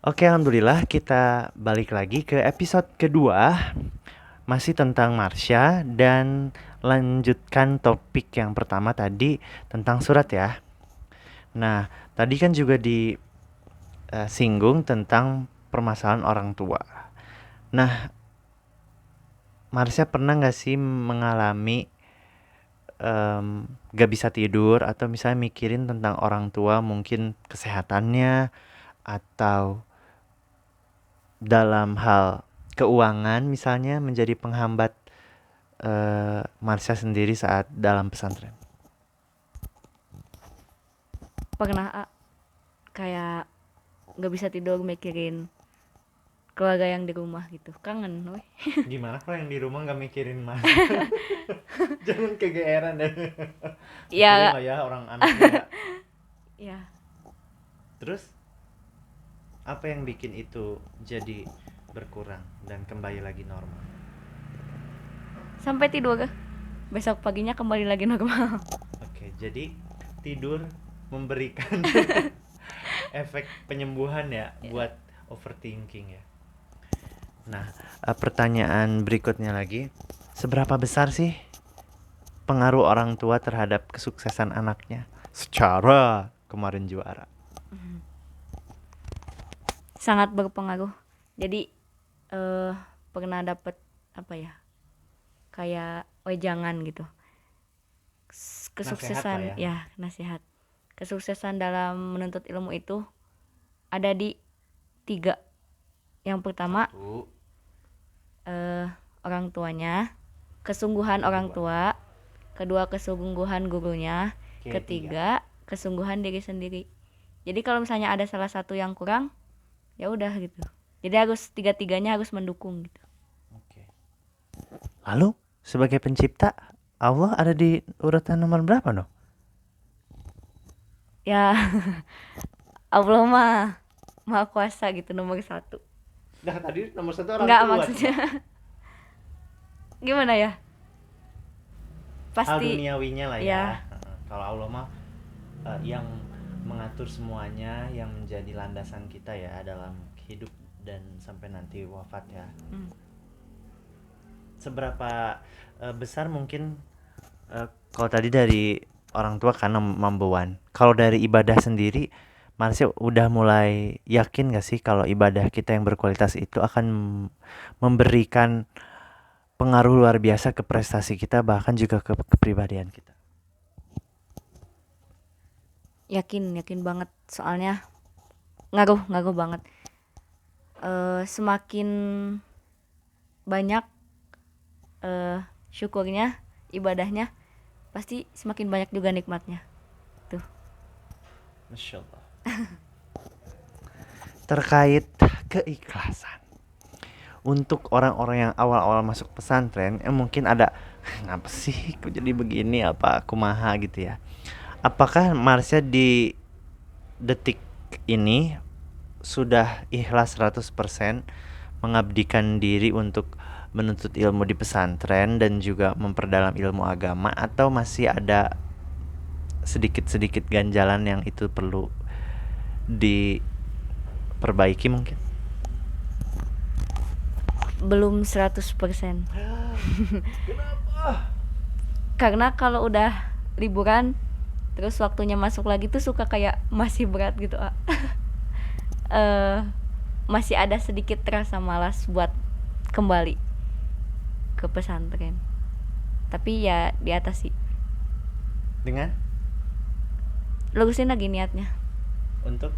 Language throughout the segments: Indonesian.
Oke, alhamdulillah kita balik lagi ke episode kedua, masih tentang Marsha dan lanjutkan topik yang pertama tadi tentang surat ya. Nah, tadi kan juga disinggung tentang permasalahan orang tua. Nah, Marsha pernah nggak sih mengalami gak bisa tidur atau misalnya mikirin tentang orang tua mungkin kesehatannya atau dalam hal keuangan misalnya menjadi penghambat Marsha sendiri saat dalam pesantren? Pernah kayak nggak bisa tidur mikirin keluarga yang di rumah gitu, kangen weh. Gimana kalau yang di rumah nggak mikirin Mas? Jangan kegeeran deh. Mikirin Ya, lah ya orang anaknya ya. ya, Terus apa yang bikin itu jadi berkurang dan kembali lagi normal? sampai tidur besok paginya kembali lagi normal. Oke, jadi tidur memberikan efek penyembuhan ya Ya. buat overthinking ya. Nah, pertanyaan berikutnya lagi, seberapa besar sih pengaruh orang tua terhadap kesuksesan anaknya secara kemarin juara? Sangat berpengaruh. Jadi eh pernah dapet apa ya, kayak wejangan gitu. Nasehat lah Kesuksesan ya. ya, nasihat. Kesuksesan dalam menuntut ilmu itu ada di tiga. Yang pertama, Satu, eh orang tuanya, kesungguhan orang kedua. tua, kedua kesungguhan gurunya, Oke, tiga. ketiga kesungguhan diri sendiri. Jadi kalau misalnya ada salah satu yang kurang, ya udah gitu. Jadi harus tiga-tiganya harus mendukung gitu. Oke. Lalu sebagai pencipta, Allah ada di urutan nomor berapa no? Ya Allah mah maha kuasa gitu, nomor satu. Nah, tadi nomor satu orang Enggak, tua maksudnya coba. gimana ya, Hal pasti duniawinya lah ya. ya. Kalau Allah mah yang mengatur semuanya, yang menjadi landasan kita ya dalam hidup dan sampai nanti wafat ya. Hmm. Seberapa besar mungkin kalau tadi dari orang tua karena mampuan. Kalau dari ibadah sendiri, Marsha udah mulai yakin gak sih kalau ibadah kita yang berkualitas itu akan memberikan pengaruh luar biasa ke prestasi kita bahkan juga ke kepribadian kita? Yakin, yakin banget, soalnya ngaruh ngaruh banget. Semakin banyak syukurnya, ibadahnya, pasti semakin banyak juga nikmatnya tuh. Masya Allah. Terkait keikhlasan. Untuk orang-orang yang awal-awal masuk pesantren, mungkin ada, ngapa sih kok jadi begini, apa aku maha gitu ya. Apakah Marsha di detik ini sudah ikhlas 100% mengabdikan diri untuk menuntut ilmu di pesantren dan juga memperdalam ilmu agama, atau masih ada sedikit-sedikit ganjalan yang itu perlu diperbaiki mungkin? Belum 100%. Kenapa? Karena kalau udah liburan terus waktunya masuk lagi tuh suka kayak masih berat gitu. eh Masih ada sedikit terasa malas buat kembali ke pesantren. Tapi ya diatasi. Dengan Lurusin lagi niatnya untuk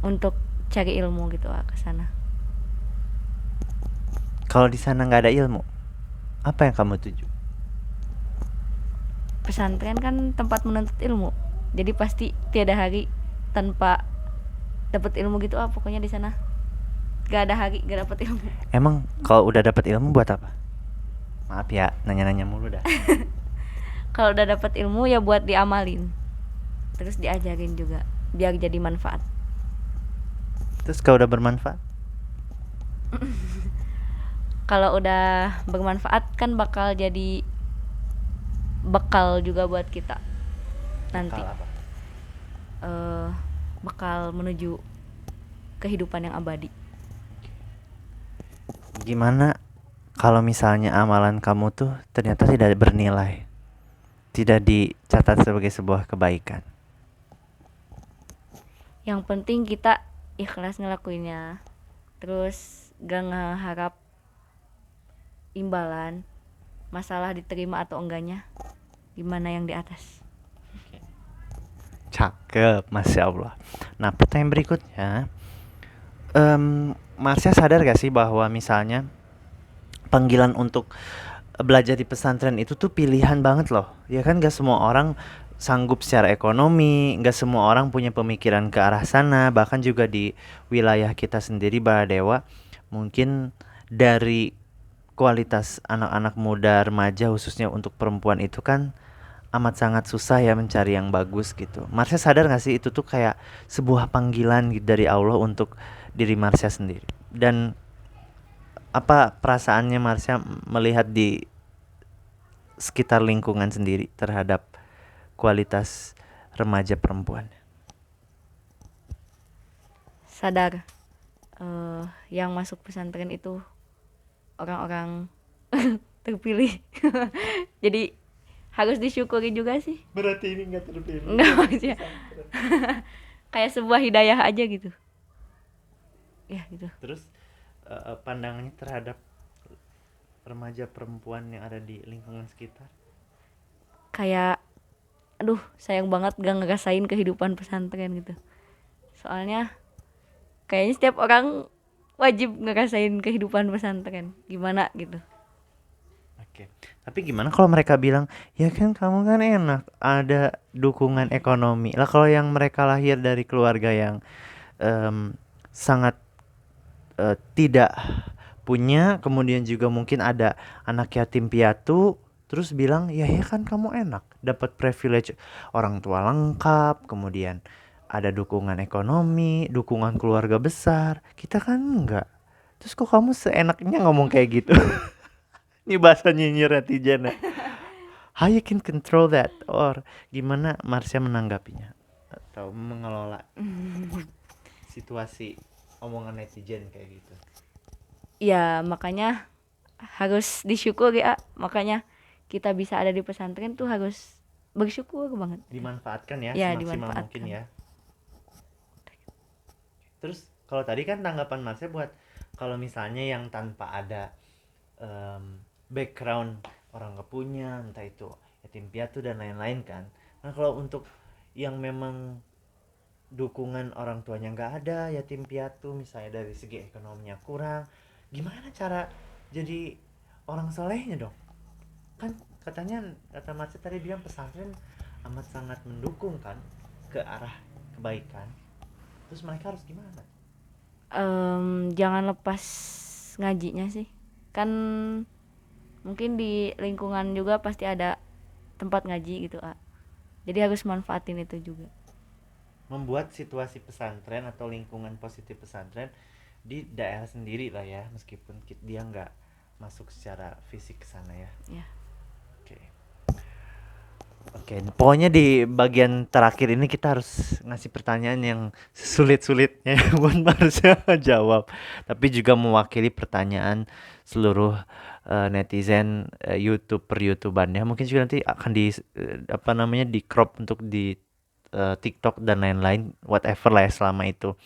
untuk cari ilmu gitu ke sana. kalau di sana nggak ada ilmu, apa yang kamu tuju? Pesantren kan tempat menuntut ilmu. Jadi pasti tiada hari tanpa dapat ilmu gitu pokoknya di sana. Gak ada hari gak dapat ilmu. Emang kalau udah dapat ilmu buat apa? Maaf ya, nanya-nanya mulu dah. Kalau udah dapat ilmu ya buat diamalin. Terus diajarin juga biar jadi manfaat. Terus kalau udah bermanfaat? Kalau udah bermanfaat kan bakal jadi bekal juga buat kita nanti. Bakal apa? Bakal menuju kehidupan yang abadi. Gimana kalau misalnya amalan kamu tuh ternyata tidak bernilai, tidak dicatat sebagai sebuah kebaikan? Yang penting kita ikhlas ngelakuinnya, terus gak ngeharap imbalan, masalah diterima atau enggaknya gimana yang di atas. Cakep, Masya Allah. Nah, pertanyaan berikutnya, Marsha sadar gak sih bahwa misalnya panggilan untuk belajar di pesantren itu tuh pilihan banget loh. Ya kan gak semua orang sanggup secara ekonomi, gak semua orang punya pemikiran ke arah sana. Bahkan juga di wilayah kita sendiri, Baladewa, mungkin dari kualitas anak-anak muda remaja khususnya untuk perempuan itu kan amat sangat susah ya mencari yang bagus gitu. Marsha sadar gak sih itu tuh kayak sebuah panggilan gitu dari Allah untuk diri Marsha sendiri. Dan apa perasaannya Marsha melihat di sekitar lingkungan sendiri terhadap kualitas remaja perempuan? Sadar yang masuk pesantren itu orang-orang terpilih. Jadi harus disyukuri juga sih. Berarti ini nggak terpilih. Enggak, maksudnya kayak sebuah hidayah aja gitu. Ya gitu. Terus pandangannya terhadap remaja perempuan yang ada di lingkungan sekitar? Kayak aduh, sayang banget gak ngerasain kehidupan pesantren gitu. Soalnya kayaknya setiap orang wajib ngerasain kehidupan pesantren. Gimana gitu. Oke. Tapi gimana kalau mereka bilang, ya kan kamu kan enak, ada dukungan ekonomi. Lah kalau yang mereka lahir dari keluarga yang sangat tidak punya, kemudian juga mungkin ada anak yatim piatu, terus bilang, ya kan kamu enak, dapat privilege orang tua lengkap, kemudian ada dukungan ekonomi, dukungan keluarga besar. Kita kan enggak. Terus kok kamu seenaknya ngomong kayak gitu? Ini bahasa nyinyir netizen ya. How you can control that? Or gimana Marsha menanggapinya? Atau mengelola situasi omongan netizen kayak gitu? Ya makanya harus disyukuri ya. Makanya kita bisa ada di pesantren tuh harus bersyukur banget. Dimanfaatkan ya, Ya, semaksimal dimanfaatkan. mungkin ya. Terus kalau tadi kan tanggapan Marsha buat kalau misalnya yang tanpa ada background orang gak punya, entah itu yatim piatu dan lain-lain kan. Nah kalau untuk yang memang dukungan orang tuanya nggak ada, yatim piatu misalnya dari segi ekonominya kurang, gimana cara jadi orang solehnya dong? Kan katanya, kata Marsha tadi bilang pesantren amat sangat mendukung kan ke arah kebaikan. Terus mereka harus gimana? Jangan lepas ngajinya sih. Kan mungkin di lingkungan juga pasti ada tempat ngaji gitu, jadi harus manfaatin itu juga. Membuat situasi pesantren atau lingkungan positif pesantren di daerah sendiri lah ya, meskipun dia nggak masuk secara fisik ke sana ya. Ya. Oke, pokoknya di bagian terakhir ini kita harus ngasih pertanyaan yang sulit-sulitnya buat Marsha jawab, tapi juga mewakili pertanyaan seluruh netizen YouTube per YouTubannya. Mungkin juga nanti akan di crop untuk di TikTok dan lain-lain, whatever lah ya, selama itu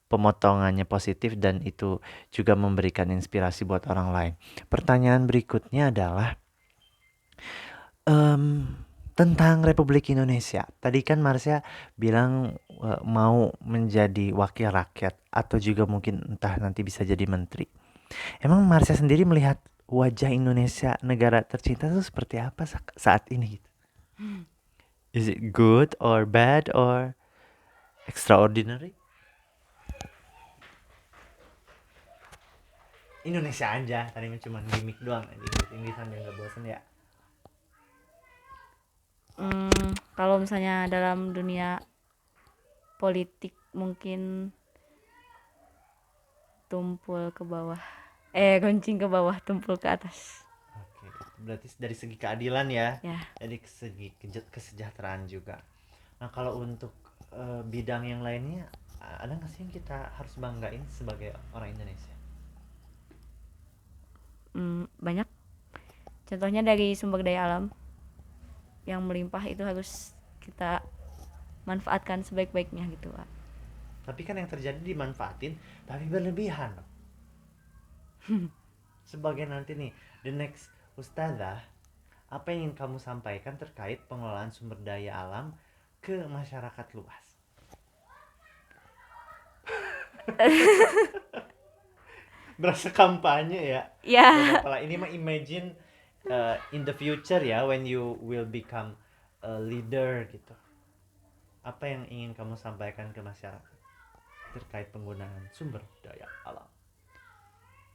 pemotongannya positif dan itu juga memberikan inspirasi buat orang lain. Pertanyaan berikutnya adalah tentang Republik Indonesia. Tadi kan Marsha bilang mau menjadi wakil rakyat atau juga mungkin entah nanti bisa jadi menteri. Emang Marsha sendiri melihat wajah Indonesia, negara tercinta itu seperti apa saat ini gitu? Is it good or bad or extraordinary? Indonesia aja, tadi cuma gimmick doang, Inggris-Inggrisan biar nggak bosan ya. Kalau misalnya dalam dunia politik mungkin tumpul ke bawah, runcing ke bawah, tumpul ke atas. Oke, berarti dari segi keadilan ya, Ya. dari segi kesejahteraan juga. Nah kalau untuk bidang yang lainnya ada nggak sih yang kita harus banggain sebagai orang Indonesia? Banyak. Contohnya dari sumber daya alam yang melimpah itu harus kita manfaatkan sebaik-baiknya gitu, Pak. Tapi kan yang terjadi dimanfaatin, tapi berlebihan. Sebagai nanti nih, the next ustazah, apa yang ingin kamu sampaikan terkait pengelolaan sumber daya alam ke masyarakat luas? Berasa kampanye ya. Ya, Gak apa-apa lah, ini mah imagine in the future ya, when you will become a leader gitu. Apa yang ingin kamu sampaikan ke masyarakat terkait penggunaan sumber daya alam?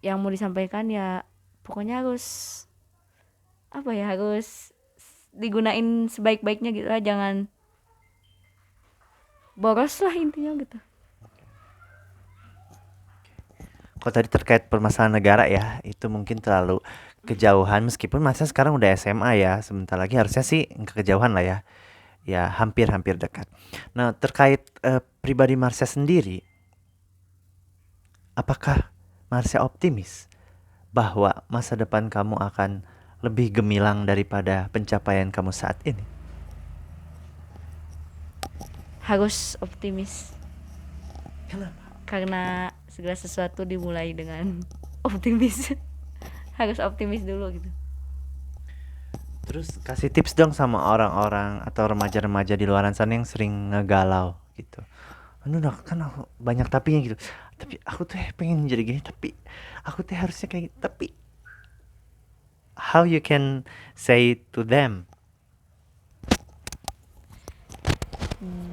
yang mau disampaikan ya pokoknya harus apa ya, harus digunain sebaik-baiknya gitu lah, jangan boros lah intinya gitu. Kalau tadi terkait permasalahan negara ya, itu mungkin terlalu kejauhan meskipun masa sekarang udah SMA ya, sebentar lagi harusnya sih nggak kejauhan lah ya. Ya hampir-hampir dekat. Nah, terkait pribadi Marsha sendiri, apakah Marsha optimis bahwa masa depan kamu akan lebih gemilang daripada pencapaian kamu saat ini? Harus optimis Kenapa? karena segala sesuatu dimulai dengan optimis. Harus optimis dulu gitu. Terus kasih tips dong sama orang-orang atau remaja-remaja di luaran sana yang sering ngegalau gitu. Aduh, kan aku banyak tapinya gitu. Tapi aku tuh pengen jadi gini, tapi aku tuh harusnya kayak gitu. Tapi how you can say to them?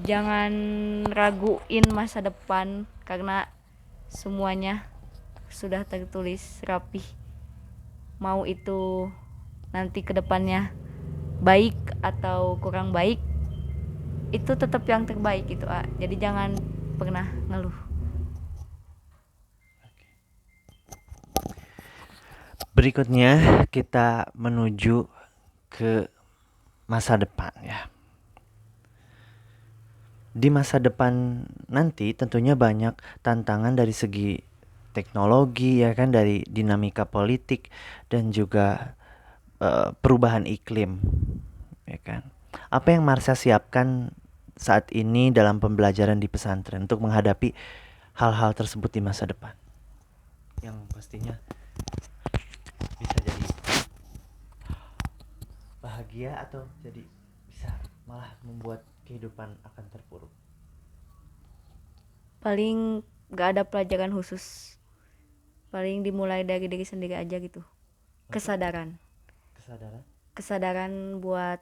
Jangan raguin masa depan karena semuanya sudah tertulis rapih. Mau itu nanti kedepannya baik atau kurang baik, itu tetap yang terbaik gitu, jadi jangan pernah ngeluh. Berikutnya kita menuju ke masa depan ya. Di masa depan nanti tentunya banyak tantangan dari segi teknologi ya kan, dari dinamika politik dan juga perubahan iklim ya kan. Apa yang Marsha siapkan saat ini dalam pembelajaran di pesantren untuk menghadapi hal-hal tersebut di masa depan? Yang pastinya bisa jadi bahagia atau jadi bisa malah membuat kehidupan akan terpuruk. Paling gak ada pelajaran khusus, paling dimulai dari diri sendiri aja gitu. Kesadaran Kesadaran. kesadaran buat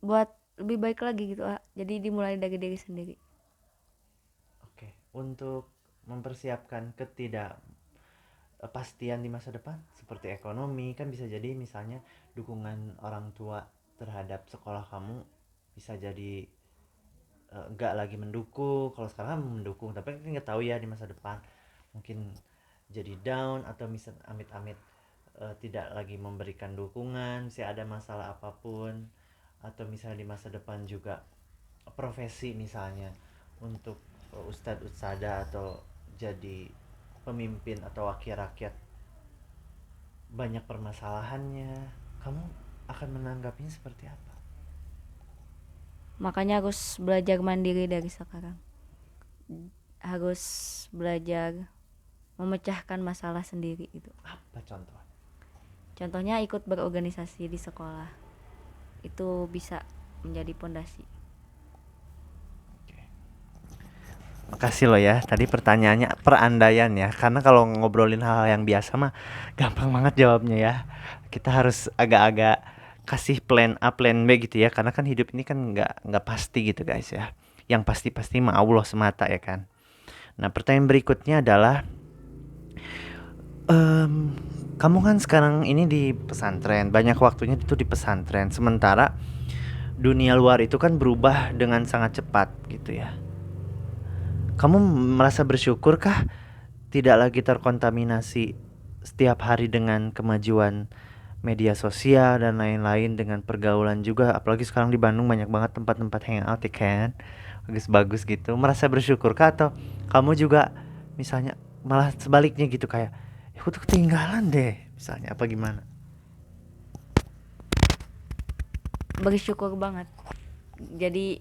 buat lebih baik lagi gitu, jadi dimulai dari diri sendiri. Oke, untuk mempersiapkan ketidakpastian di masa depan seperti ekonomi, kan bisa jadi misalnya dukungan orang tua terhadap sekolah kamu bisa jadi nggak lagi mendukung. Kalau sekarang kan mendukung, tapi kan nggak tahu ya di masa depan mungkin jadi down atau misal amit-amit tidak lagi memberikan dukungan, sih ada masalah apapun, atau misalnya di masa depan juga profesi misalnya untuk ustadz ustada atau jadi pemimpin atau wakil rakyat banyak permasalahannya, kamu akan menanggapinya seperti apa? Makanya harus belajar mandiri dari sekarang, harus belajar memecahkan masalah sendiri gitu. Apa contoh? Contohnya ikut berorganisasi di sekolah, itu bisa menjadi pondasi. Makasih loh ya, tadi pertanyaannya perandaian ya, karena kalau ngobrolin hal yang biasa mah gampang banget jawabnya ya. Kita harus agak-agak kasih plan A, plan B gitu ya, karena kan hidup ini kan nggak pasti gitu guys ya. Yang pasti-pasti mah Allah semata ya kan. Nah, pertanyaan berikutnya adalah, kamu kan sekarang ini di pesantren, banyak waktunya itu di pesantren, sementara dunia luar itu kan berubah dengan sangat cepat gitu ya. Kamu merasa bersyukurkah tidak lagi terkontaminasi setiap hari dengan kemajuan media sosial dan lain-lain dengan pergaulan juga, apalagi sekarang di Bandung banyak banget tempat-tempat hangout ya kan, bagus-bagus gitu. Merasa bersyukur kah atau kamu juga misalnya malah sebaliknya gitu kayak aku tuh ketinggalan deh misalnya apa gimana? Bersyukur banget. Jadi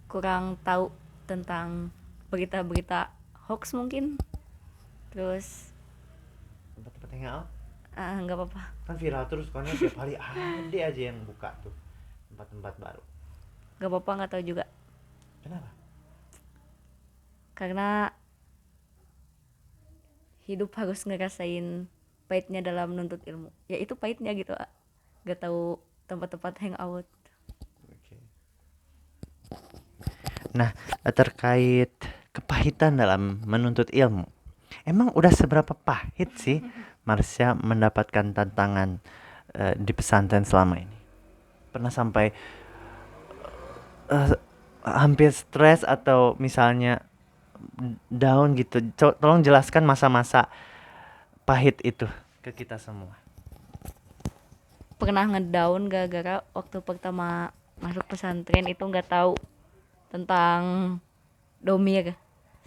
kurang tahu tentang berita-berita hoax mungkin. Terus Tempat-tempat hangout nggak apa-apa. kan viral terus karena tiap hari ada aja yang buka tuh tempat-tempat baru. Nggak apa-apa, nggak tahu juga. Kenapa? Karena hidup harus ngerasain pahitnya dalam menuntut ilmu. Ya itu pahitnya gitu. Nggak tahu tempat-tempat hangout. Oke. Nah, terkait kepahitan dalam menuntut ilmu, emang udah seberapa pahit sih Marsha mendapatkan tantangan di pesantren selama ini? Pernah sampai eh, hampir stres atau misalnya down gitu? Tolong jelaskan masa-masa pahit itu ke kita semua. Pernah ngedown gara-gara waktu pertama masuk pesantren itu nggak tahu tentang domir.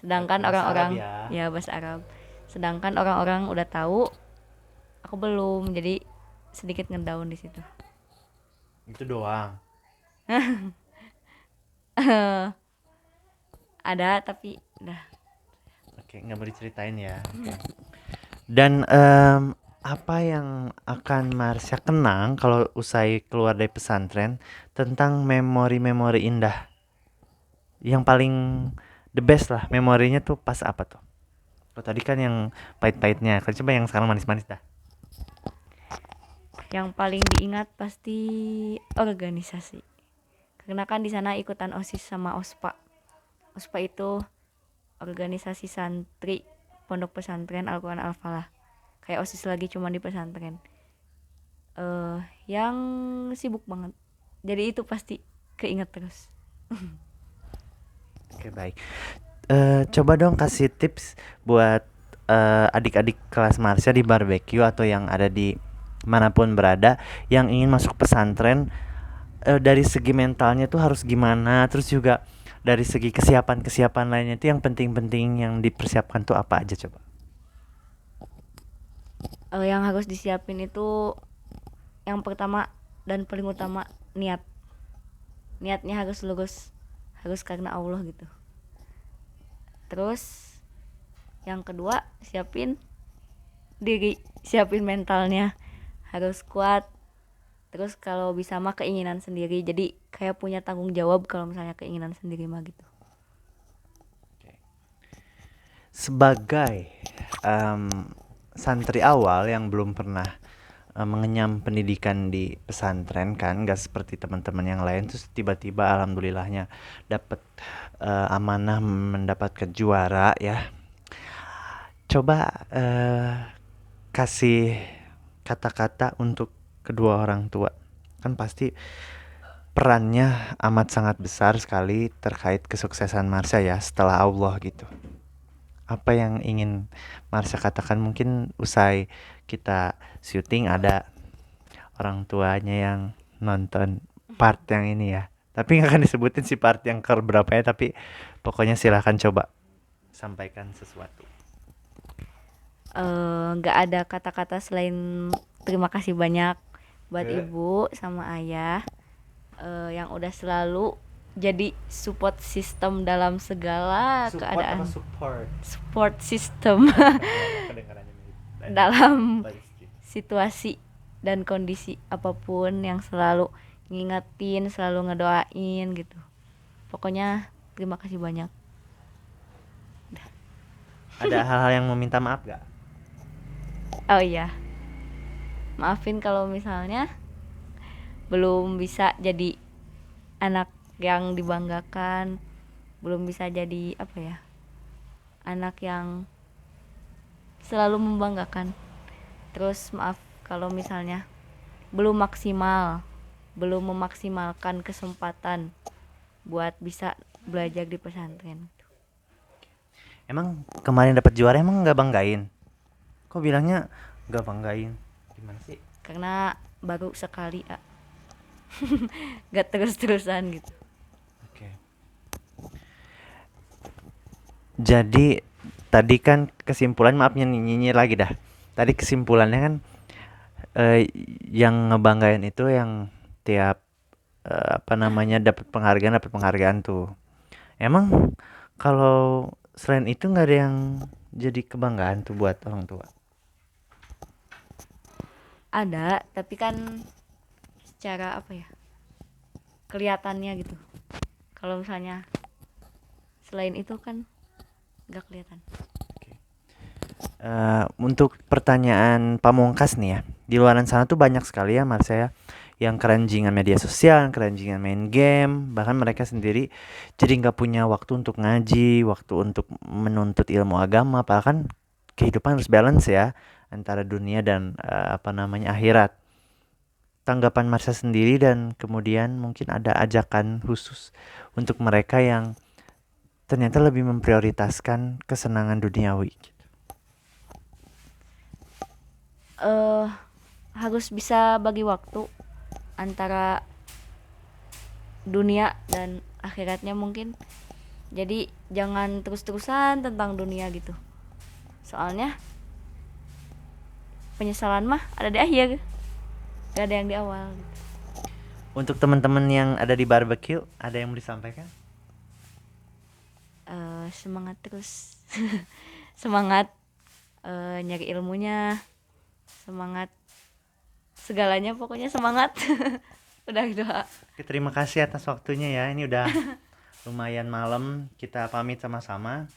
Sedangkan Bahasa Arab orang-orang ya. ya bahasa Arab. Sedangkan orang-orang udah tahu, aku belum. Jadi sedikit ngedown di situ. Itu doang. Ada tapi udah. Oke, nggak mau diceritain ya. Oke. Dan apa yang akan Marsha kenang kalau usai keluar dari pesantren tentang memori-memori indah? Yang paling the best lah, memorinya tuh pas apa tuh? Kalau tadi kan yang pahit-pahitnya, kalau coba yang sekarang manis-manis dah. Yang paling diingat pasti organisasi. Karena kan di sana ikutan OSIS sama OSPA. OSPA itu organisasi santri Pondok Pesantren Al-Quran Al-Falah. Kayak OSIS lagi cuma di pesantren. Yang sibuk banget. Jadi itu pasti keinget terus. Oke, baik. Coba dong kasih tips buat adik-adik kelas Marsha di barbecue atau yang ada di manapun berada yang ingin masuk pesantren, dari segi mentalnya tuh harus gimana, terus juga dari segi kesiapan-kesiapan lainnya itu yang penting-penting yang dipersiapkan tuh apa aja coba. Yang harus disiapin itu yang pertama dan paling utama niat. Niatnya harus lurus, harus karena Allah gitu. Terus yang kedua siapin diri, siapin mentalnya harus kuat. Terus kalau bisa mah keinginan sendiri, jadi kayak punya tanggung jawab kalau misalnya keinginan sendiri mah gitu. Sebagai santri awal yang belum pernah mengenyam pendidikan di pesantren kan nggak seperti teman-teman yang lain, terus tiba-tiba alhamdulillahnya dapat amanah mendapatkan juara ya. Coba kasih kata-kata untuk kedua orang tua, kan pasti perannya amat sangat besar sekali terkait kesuksesan Marsha ya setelah Allah gitu. Apa yang ingin Marsha katakan, mungkin usai kita syuting ada orang tuanya yang nonton part yang ini ya, tapi nggak akan disebutin si part yang ke berapa ya, tapi pokoknya silahkan coba sampaikan sesuatu. Nggak ada kata-kata selain terima kasih banyak buat Ke ibu sama ayah yang udah selalu jadi support system dalam segala support keadaan. apa support? Support system Kedengarannya mirip. dalam Baik. situasi dan kondisi apapun, yang selalu ngingetin, selalu ngedoain gitu. Pokoknya terima kasih banyak. Ada hal-hal yang mau minta maaf gak? Oh iya, maafin kalau misalnya belum bisa jadi anak yang dibanggakan, belum bisa jadi apa ya, anak yang selalu membanggakan. Terus maaf kalau misalnya belum maksimal, belum memaksimalkan kesempatan buat bisa belajar di pesantren. Emang kemarin dapat juara emang nggak banggain? Kok bilangnya nggak banggain? Gimana sih? karena baru sekali gak terus-terusan gitu. Oke. Jadi tadi kan kesimpulan, maaf nyinyir lagi dah. Tadi kesimpulannya kan yang ngebanggain itu yang tiap apa namanya dapat penghargaan tuh. Emang kalau selain itu nggak ada yang jadi kebanggaan tuh buat orang tua? Ada, tapi kan secara apa ya, kelihatannya gitu. Kalau misalnya selain itu kan gak kelihatan. Untuk pertanyaan pamungkas nih ya, di luaran sana tuh banyak sekali ya Mas ya, yang keranjingan media sosial, keranjingan main game, bahkan mereka sendiri jadi nggak punya waktu untuk ngaji, waktu untuk menuntut ilmu agama, padahal kan kehidupan harus balance ya antara dunia dan apa namanya akhirat. Tanggapan Marsha sendiri dan kemudian mungkin ada ajakan khusus untuk mereka yang ternyata lebih memprioritaskan kesenangan duniawi. eh Harus bisa bagi waktu antara dunia dan akhiratnya mungkin. Jadi jangan terus-terusan tentang dunia gitu. Soalnya penyesalan mah ada di akhir, gak ada yang di awal gitu. Untuk teman-teman yang ada di barbecue, ada yang mau disampaikan? Semangat terus. Semangat nyari ilmunya, semangat segalanya, pokoknya semangat. Udah doa. Oke, terima kasih atas waktunya ya. Ini udah lumayan malam, kita pamit sama-sama.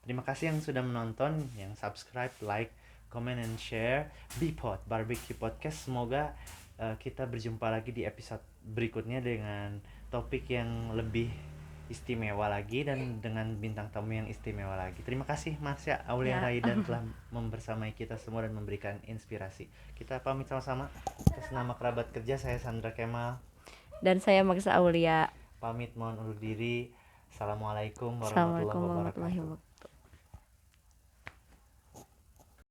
Terima kasih yang sudah menonton, yang subscribe, like, comment, and share Bpod Barbecue Podcast. Semoga kita berjumpa lagi di episode berikutnya dengan topik yang lebih istimewa lagi dan dengan bintang tamu yang istimewa lagi. Terima kasih Marsha Aulia Ya. Raidan telah membersamai kita semua dan memberikan inspirasi. Kita pamit sama-sama. Atas nama kerabat kerja, saya Sandra Kemal. Dan saya Maksa Aulia. Pamit mohon undur diri. Assalamualaikum warahmatullahi Assalamualaikum warahmatullahi wabarakatuh. wabarakatuh.